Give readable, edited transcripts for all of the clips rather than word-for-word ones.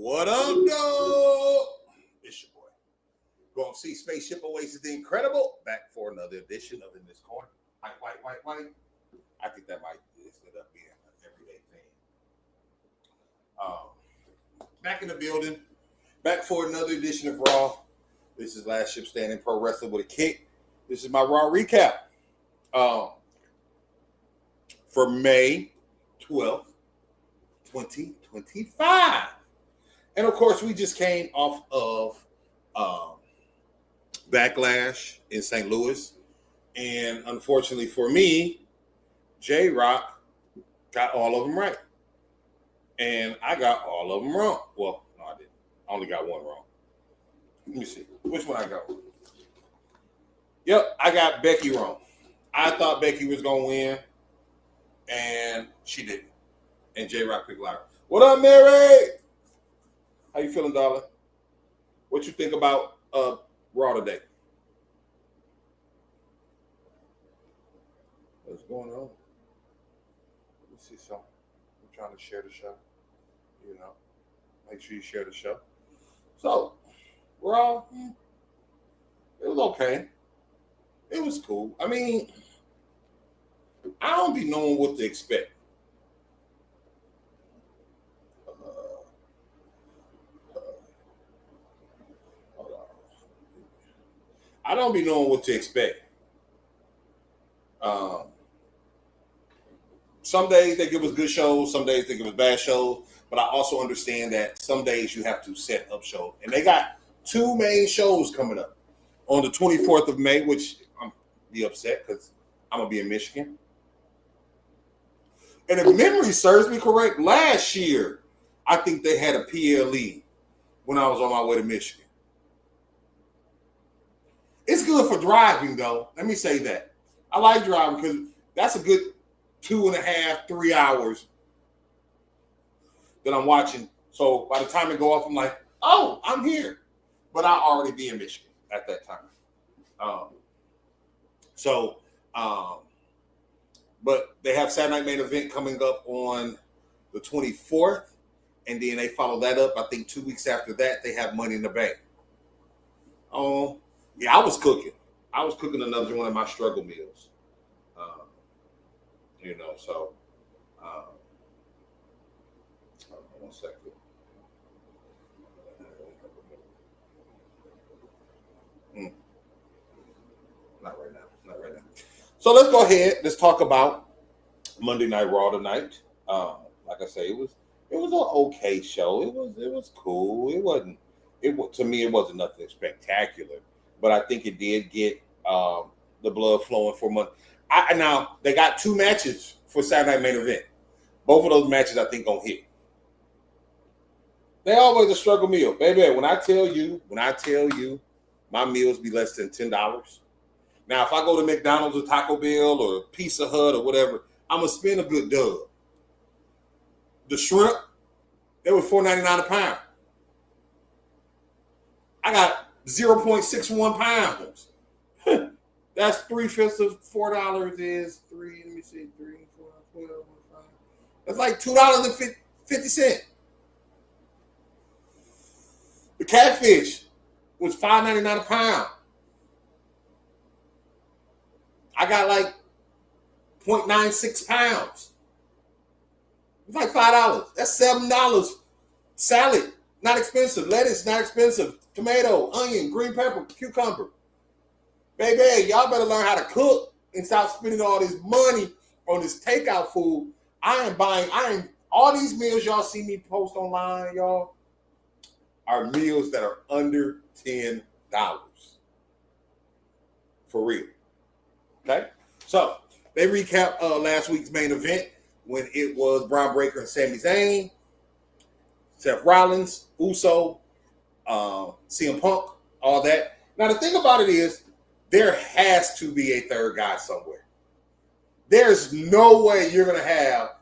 What up, dog? It's your boy. Gonna see Spaceship Oasis the Incredible back for another edition of In This Corner. White. I think that might end up being an everyday thing. Back in the building. Back for another edition of Raw. This is Last Ship Standing Pro Wrestling with a Kick. This is my Raw recap. For May 12th, 2025. And of course, we just came off of Backlash in St. Louis. And unfortunately for me, J-Rock got all of them right. And I got all of them wrong. Well, no, I didn't. I only got one wrong. Let me see. Which one I got wrong? Yep, I got Becky wrong. I thought Becky was going to win. And she didn't. And J-Rock picked Lyra. What up, Mary? How you feeling, darling? What you think about Raw today? What's going on? Let me see something. I'm trying to share the show. You know, make sure you share the show. So, Raw, it was okay. It was cool. I mean, I don't be knowing what to expect. I don't be knowing what to expect. Some days they give us good shows, some days they give us bad shows, but I also understand that some days you have to set up shows. And they got two main shows coming up on the 24th of May, which I'm be upset because I'm going to be in Michigan. And if memory serves me correct, last year, I think they had a PLE when I was on my way to Michigan. It's good for driving, though. Let me say that. I like driving because that's a good 2.5, 3 hours that I'm watching. So by the time it go off, I'm like, oh, I'm here. But I'll already be in Michigan at that time. But they have Saturday Night Main Event coming up on the 24th. And then they follow that up. I think 2 weeks after that, they have Money in the Bank. Yeah, I was cooking. I was cooking another one of my struggle meals. So hold on 1 second. Not right now. So let's go ahead. Let's talk about Monday Night Raw tonight. Like I say, it was an okay show. It was cool. To me, it wasn't nothing spectacular. But I think it did get the blood flowing for months. Now, they got 2 matches for Saturday Night Main Event. Both of those matches, I think, gonna hit. They always a struggle meal. Baby, when I tell you, my meals be less than $10. Now, if I go to McDonald's or Taco Bell or Pizza Hut or whatever, I'm going to spend a good dub. The shrimp, they were $4.99 a pound. I got 0.61 pounds. That's 3/5 of $4 is 3. Let me see, 3, 4, 12, 5. That's like $2.50. The catfish was $5.99 a pound. I got like 0.96 pounds. It's like $5. That's $7. Salad, not expensive. Lettuce, not expensive. Tomato, onion, green pepper, cucumber. Baby, y'all better learn how to cook and stop spending all this money on this takeout food. All these meals y'all see me post online, y'all, are meals that are under $10. For real. Okay? So, they recap last week's main event when it was Braun Breaker and Sami Zayn, Seth Rollins, Uso, CM Punk, all that. Now, the thing about it is, there has to be a third guy somewhere. There's no way you're going to have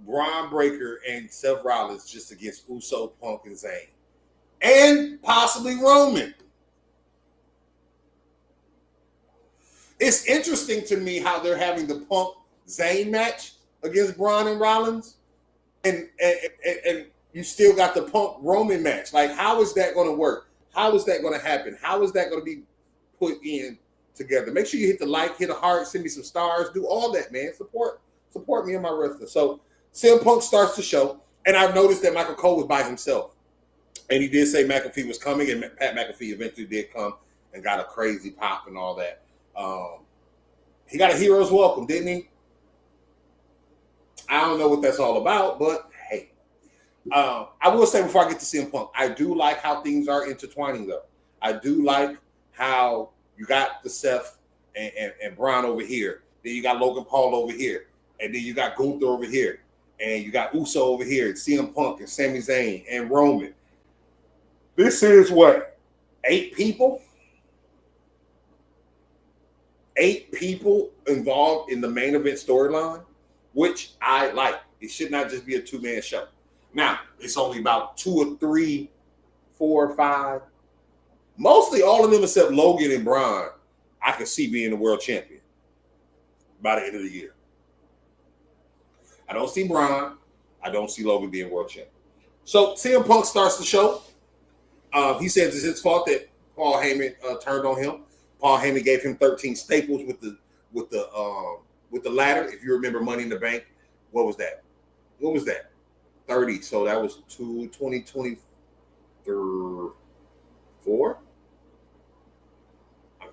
Braun Breaker and Seth Rollins just against Uso, Punk, and Zayn. And possibly Roman. It's interesting to me how they're having the Punk Zayn match against Braun and Rollins. And you still got the Punk Roman match. Like, how is that going to work? How is that going to happen? How is that going to be put in together? Make sure you hit the like, hit a heart, send me some stars, do all that, man. Support me and my wrestling. So CM Punk starts the show, and I've noticed that Michael Cole was by himself. And he did say McAfee was coming, and Pat McAfee eventually did come and got a crazy pop and all that. He got a hero's welcome, didn't he? I don't know what that's all about, but hey. I will say before I get to CM Punk, I do like how things are intertwining, though. I do like how you got the Seth and Braun over here. Then you got Logan Paul over here. And then you got Gunther over here. And you got Uso over here. And CM Punk and Sami Zayn and Roman. This is what? 8 people? 8 people involved in the main event storyline, which I like. It should not just be a 2-man show. Now, it's only about 2 or 3, 4 or 5. Mostly all of them except Logan and Braun, I can see being the world champion by the end of the year. I don't see Braun. I don't see Logan being world champion. So CM Punk starts the show. He says it's his fault that Paul Heyman turned on him. Paul Heyman gave him 13 staples with the ladder. If you remember Money in the Bank, what was that? 30. So that was 2024.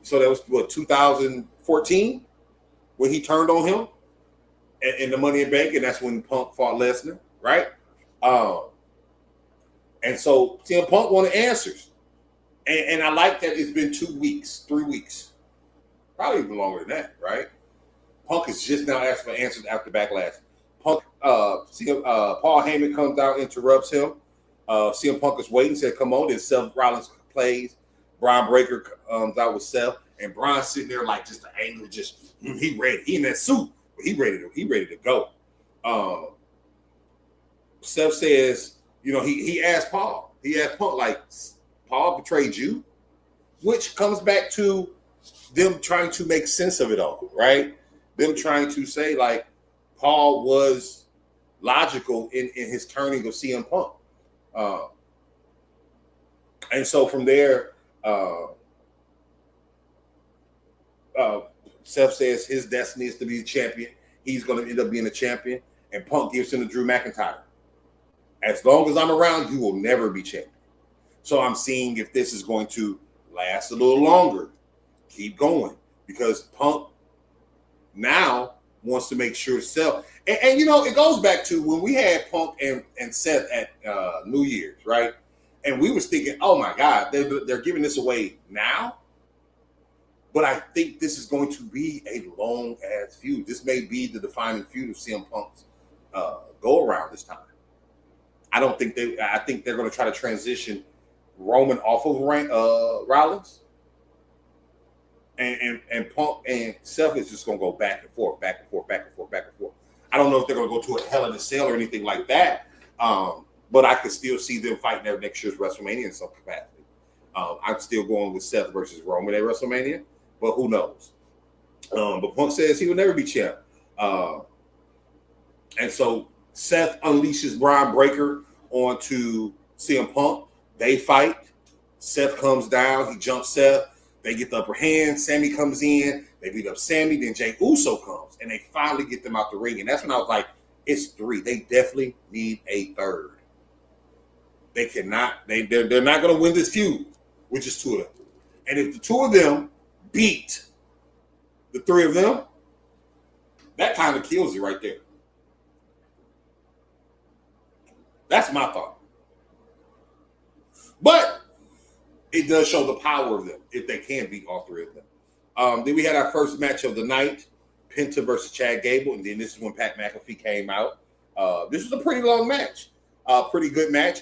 So that was what, 2014 when he turned on him in the Money in the Bank, and that's when Punk fought Lesnar, right? And so CM Punk wanted answers. And I like that it's been 2 weeks, 3 weeks, probably even longer than that, right? Punk is just now asking for answers after Backlash. Paul Heyman comes out, interrupts him. CM Punk is waiting, said, come on. Then Seth Rollins plays. Braun Breaker comes out with Seth. And Braun's sitting there like just the anger, just, he ready. He in that suit. He ready to go. Seth says, he asked Paul. He asked Punk, like, Paul betrayed you? Which comes back to them trying to make sense of it all, right? Them trying to say, like, Paul was logical in his turning of CM Punk. And so from there, Seth says his destiny is to be the champion. He's going to end up being a champion. And Punk gives him to Drew McIntyre. As long as I'm around, you will never be champion. So I'm seeing if this is going to last a little longer. Keep going. Because Punk now wants to make sure Seth. And it goes back to when we had Punk and Seth at New Year's, right? And we was thinking, oh my God, they're giving this away now. But I think this is going to be a long-ass feud. This may be the defining feud of CM Punk's go-around this time. I think they're going to try to transition Roman off of Rollins. And Punk and Seth is just going to go back and forth, back and forth, back and forth, back and forth. I don't know if they're going to go to a Hell in a Cell or anything like that. But I could still see them fighting there next year's WrestleMania in some capacity. I'm still going with Seth versus Roman at WrestleMania, but who knows? But Punk says he will never be champ. And so Seth unleashes Braun Breaker onto CM Punk. They fight. Seth comes down. He jumps Seth. They get the upper hand. Sammy comes in. They beat up Sammy. Then Jey Uso comes. And they finally get them out the ring. And that's when I was like, it's 3. They definitely need a third. They cannot. They're not going to win this feud with just 2 of them. And if the 2 of them beat the 3 of them, that kind of kills you right there. That's my thought. But it does show the power of them if they can beat all 3 of them. Then we had our first match of the night, Penta versus Chad Gable, and then this is when Pat McAfee came out. This was a pretty long match, pretty good match.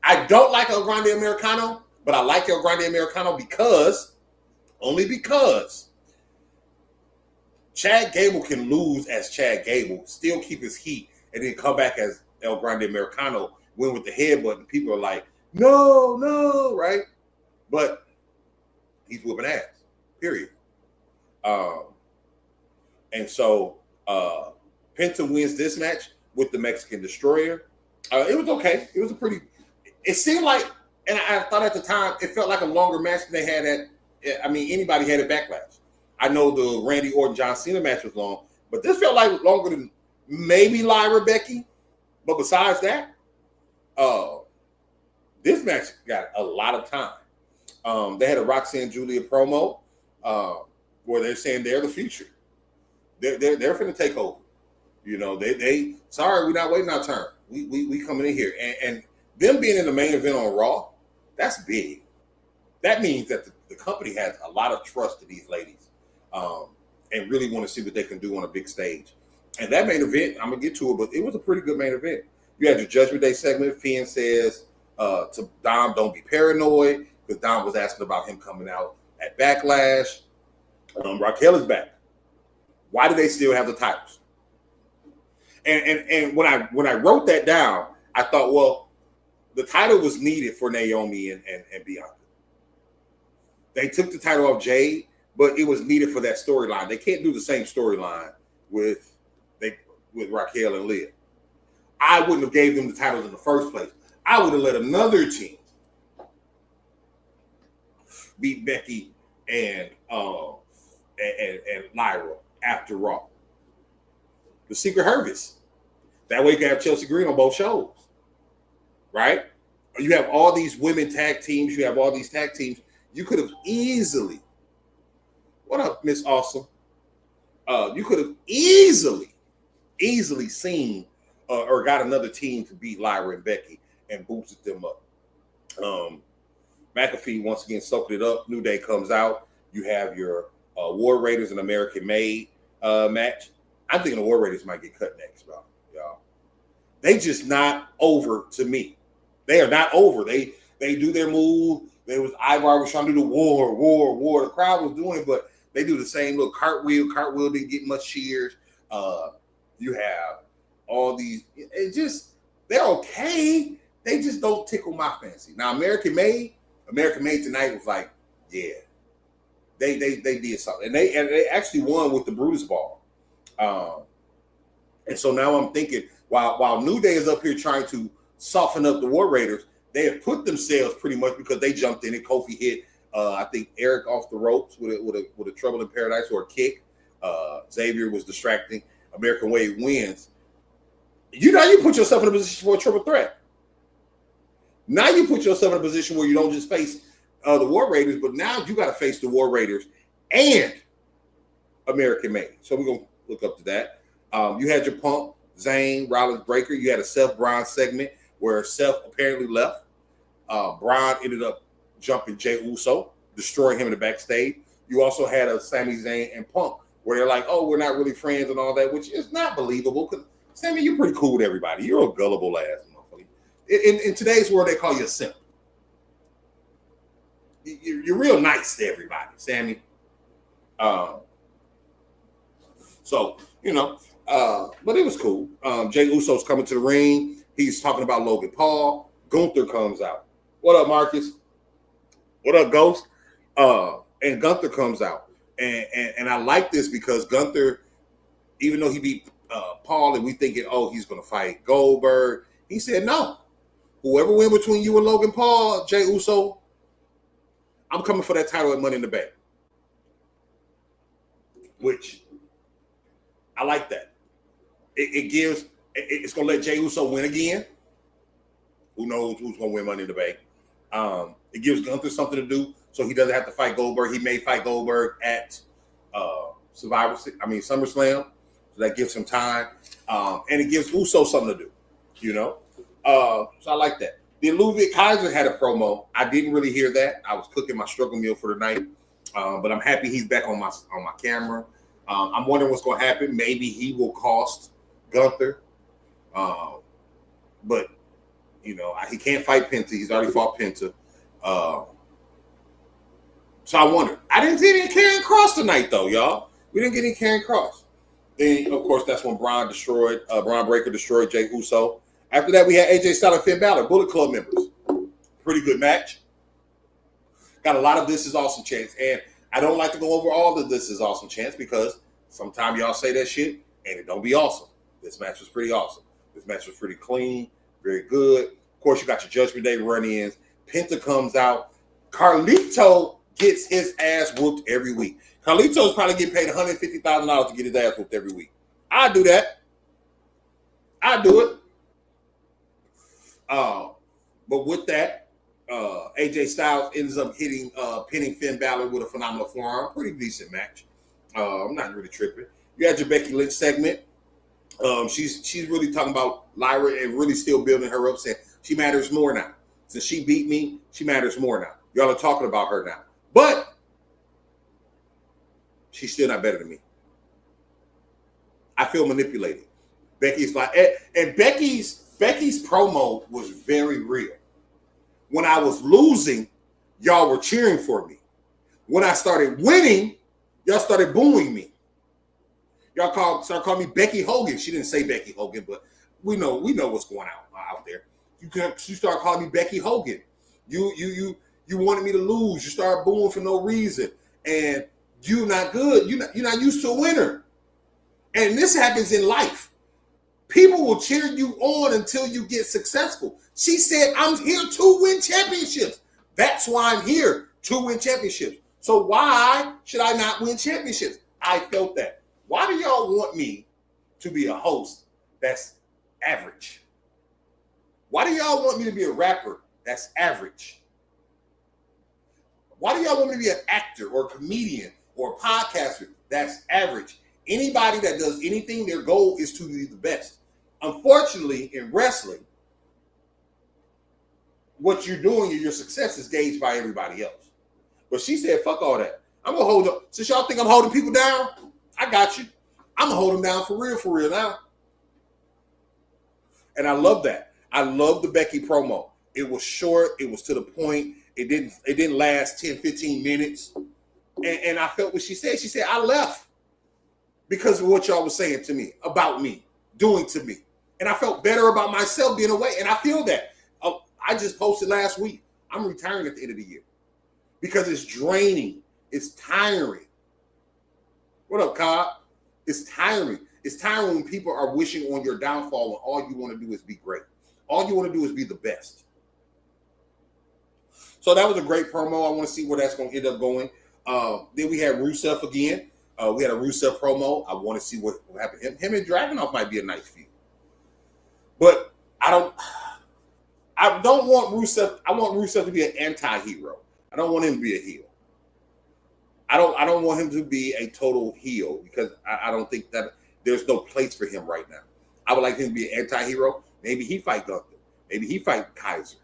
I don't like El Grande Americano, but I like El Grande Americano only because Chad Gable can lose as Chad Gable, still keep his heat, and then come back as El Grande Americano, win with the headbutt, and people are like, no, right? But he's whooping ass, period. And so Penta wins this match with the Mexican Destroyer. It was okay. It was a pretty. It seemed like, and I thought at the time it felt like a longer match than they had at. I mean, anybody had a Backlash. I know the Randy Orton John Cena match was long, but this felt like longer than maybe Lyra Becky. But besides that, this match got a lot of time. They had a Roxanne Julia promo where they're saying they're the future. They're finna take over. You know, they sorry, we're not waiting our turn. We coming in here. And them being in the main event on Raw, that's big. That means that the company has a lot of trust in these ladies, and really want to see what they can do on a big stage. And that main event, I'm gonna get to it, but it was a pretty good main event. You had your Judgment Day segment. Finn says to Dom, "Don't be paranoid," because Dom was asking about him coming out at Backlash. Raquel is back. Why do they still have the titles? And when I wrote that down, I thought, well, the title was needed for Naomi and Bianca. They took the title off Jade, but it was needed for that storyline. They can't do the same storyline with Raquel and Leah. I wouldn't have gave them the titles in the first place. I would have let another team beat Becky and Lyra after Raw. The Secret Harvest. That way you can have Chelsea Green on both shows. Right? You have all these women tag teams. You have all these tag teams. You could have easily, what up, Miss Awesome? You could have easily seen or got another team to beat Lyra and Becky and boosted them up. McAfee once again soaked it up. New Day comes out. You have your War Raiders and American Made match. I'm thinking the War Raiders might get cut next, bro. Y'all, they just not over to me. They are not over. They do their move. Ivar was trying to do the war. The crowd was doing it, but they do the same little cartwheel. Cartwheel didn't get much cheers. You have all these. They're okay. They just don't tickle my fancy. Now American Made tonight was like, yeah, they did something, and they actually won with the Brutus Ball. And so now I'm thinking, while New Day is up here trying to soften up the War Raiders, they have put themselves pretty much because they jumped in and Kofi hit, I think, Eric off the ropes with a Trouble in Paradise or a kick. Xavier was distracting. American Wave wins. You put yourself in a position for a triple threat. Now you put yourself in a position where you don't just face the War Raiders, but now you got to face the War Raiders and American Made. So we're going to look up to that. You had your Punk, Zayn, Rollins, Breaker. You had a Seth Braun segment where Seth apparently left. Braun ended up jumping Jey Uso, destroying him in the backstage. You also had a Sami Zayn and Punk where they're like, oh, we're not really friends and all that, which is not believable because, Sami, you're pretty cool with everybody. You're a gullible ass motherfucker. In today's world, they call you a simp. You're real nice to everybody, Sami. So, but it was cool. Jey Uso's coming to the ring. He's talking about Logan Paul. Gunther comes out. What up, Marcus? What up, Ghost? And Gunther comes out. And I like this because Gunther, even though he beat Paul and we thinking, oh, he's going to fight Goldberg, he said, no. Whoever win between you and Logan Paul, Jey Uso, I'm coming for that title at Money in the Bank. Which, I like that. It's going to let Jey Uso win again. Who knows who's going to win Money in the Bank. It gives Gunther something to do so he doesn't have to fight Goldberg. He may fight Goldberg at SummerSlam. So that gives him time. And it gives Uso something to do, So I like that. Then Ludwig Kaiser had a promo. I didn't really hear that. I was cooking my struggle meal for the night. But I'm happy he's back on my camera. I'm wondering what's going to happen. Maybe he will cost Gunther. But, he can't fight Penta. He's already fought Penta. So I wonder. I didn't see any Karrion Kross tonight, though, y'all. We didn't get any Karrion Kross. Then, of course, that's when Braun Breaker destroyed Jey Uso. After that, we had AJ Styles and Finn Balor, Bullet Club members. Pretty good match. Got a lot of This Is Awesome chants. And I don't like to go over all the This Is Awesome chants because sometimes y'all say that shit and it don't be awesome. This match was pretty awesome. This match was pretty clean. Very good. Of course, you got your Judgment Day run-ins. Penta comes out. Carlito gets his ass whooped every week. Carlito's probably getting paid $150,000 to get his ass whooped every week. I do that. I do it. But with that, AJ Styles ends up pinning Finn Balor with a phenomenal forearm. Pretty decent match. I'm not really tripping. You had your Becky Lynch segment. She's really talking about Lyra and really still building her up, saying she matters more now. Since she beat me, she matters more now. Y'all are talking about her now. But she's still not better than me. I feel manipulated. Becky's like, and Becky's promo was very real. When I was losing, y'all were cheering for me. When I started winning, y'all started booing me. Y'all started calling me Becky Hogan. She didn't say Becky Hogan, but we know what's going on out there. You start calling me Becky Hogan. You wanted me to lose. You started booing for no reason, and you're not good. You're not used to a winner. And this happens in life. People will cheer you on until you get successful. She said, I'm here to win championships. That's why I'm here, to win championships. So why should I not win championships? I felt that. Why do y'all want me to be a host that's average? Why do y'all want me to be a rapper that's average? Why do y'all want me to be an actor or a comedian or a podcaster that's average? Anybody that does anything, their goal is to be the best. Unfortunately, in wrestling, what you're doing and your success is gauged by everybody else. But she said, fuck all that. I'm going to hold up. Since y'all think I'm holding people down, I got you. I'm going to hold them down for real now. And I love that. I love the Becky promo. It was short. It was to the point. It didn't last 10, 15 minutes. And I felt what she said. She said, I left because of what y'all was saying to me, about me, doing to me. And I felt better about myself being away. And I feel that. I just posted last week. I'm retiring at the end of the year because it's draining. It's tiring. What up, Cobb? It's tiring. It's tiring when people are wishing on your downfall when all you want to do is be great. All you want to do is be the best. So that was a great promo. I want to see where that's going to end up going. Then we had Rusev again. We had a Rusev promo. I want to see what will happen. Him and Dragunov might be a nice feud. But I don't want Rusev. I want Rusev to be an anti-hero. I don't want him to be a heel. I don't want him to be a total heel because I don't think that there's no place for him right now. I would like him to be an anti-hero. Maybe he fight Gunther. Maybe he fight Kaiser.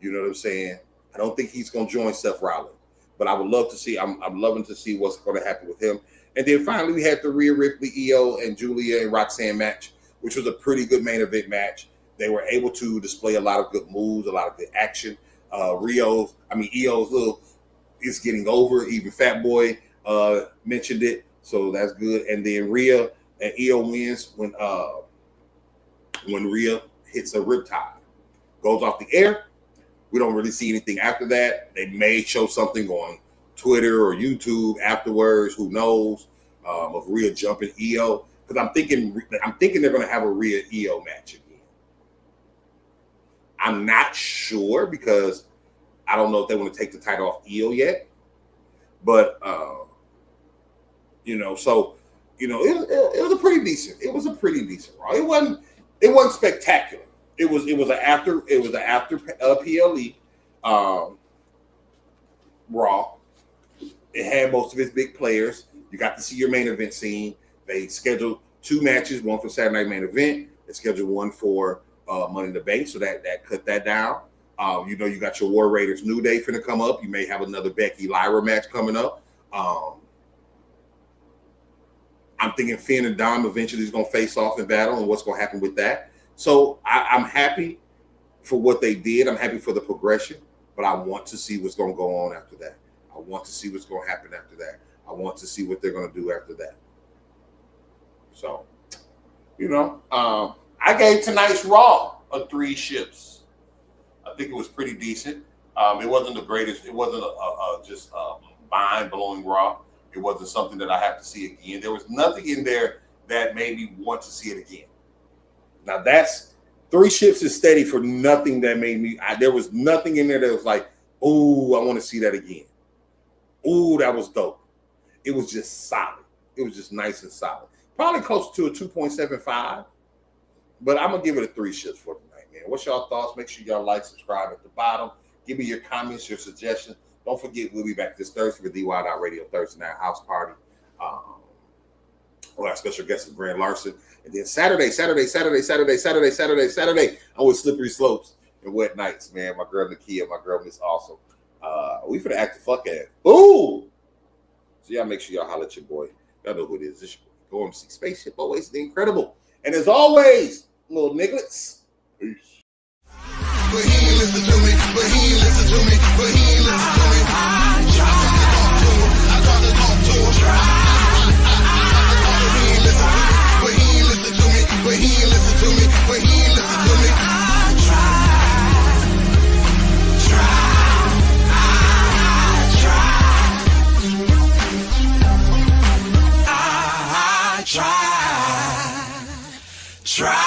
You know what I'm saying? I don't think he's going to join Seth Rollins. But I would love to see, I'm loving to see what's going to happen with him. And then finally we had the Rhea, Ripley, Io, and Julia and Roxanne match, which was a pretty good main event match. They were able to display a lot of good moves, a lot of good action. Io's little is getting over. Even Fat Boy mentioned it, so that's good. And then Rhea and Io wins when Rhea hits a riptide, goes off the air. We don't really see anything after that. They may show something on Twitter or YouTube afterwards. Who knows? Of Rhea jumping Io, because I'm thinking they're going to have a Rhea Io match again. I'm not sure because I don't know if they want to take the title off Io yet. But it was a pretty decent. It was a pretty decent Raw. It wasn't spectacular. It was an after PLE Raw. It had most of its big players. You got to see your main event scene. They scheduled 2 matches, one for Saturday Night Main Event. They scheduled one for Money in the Bank, so that cut that down. You got your War Raiders New Day finna come up. You may have another Becky Lyra match coming up. I'm thinking Finn and Dom eventually is going to face off in battle and what's going to happen with that. So I'm happy for what they did. I'm happy for the progression, but I want to see what's going to go on after that. I want to see what's going to happen after that. I want to see what they're going to do after that. So, I gave tonight's Raw a 3 ships. I think it was pretty decent. It wasn't the greatest. It wasn't just mind-blowing Raw. It wasn't something that I have to see again. There was nothing in there that made me want to see it again. Now, that's 3 ships is steady for nothing that made me. There was nothing in there that was like, oh, I want to see that again. Oh, that was dope. It was just solid. It was just nice and solid. Probably close to a 2.75, but I'm gonna give it a 3 ships for tonight, man. What's y'all thoughts? Make sure y'all like, subscribe at the bottom. Give me your comments, your suggestions. Don't forget, we'll be back this Thursday for DY.Radio Thursday Night House Party. Our special guest is Grant Larson. And then Saturday, I'm with Slippery Slopes and Wet Nights, man. My girl Nakia, my girl Miss Awesome. We finna act the fuck at. Ooh! So y'all make sure y'all holler at your boy. Y'all know who it is. This Go MC Spaceship, always the incredible. And as always, little nigglets. Peace. But he ain't listen to me, but he ain't listen to me, but he ain't listen to me. I tried to talk to him. He ain't listen to me, but he ain't listen to me, but he ain't listen to me, but he ain't listen to me. I tried. Try.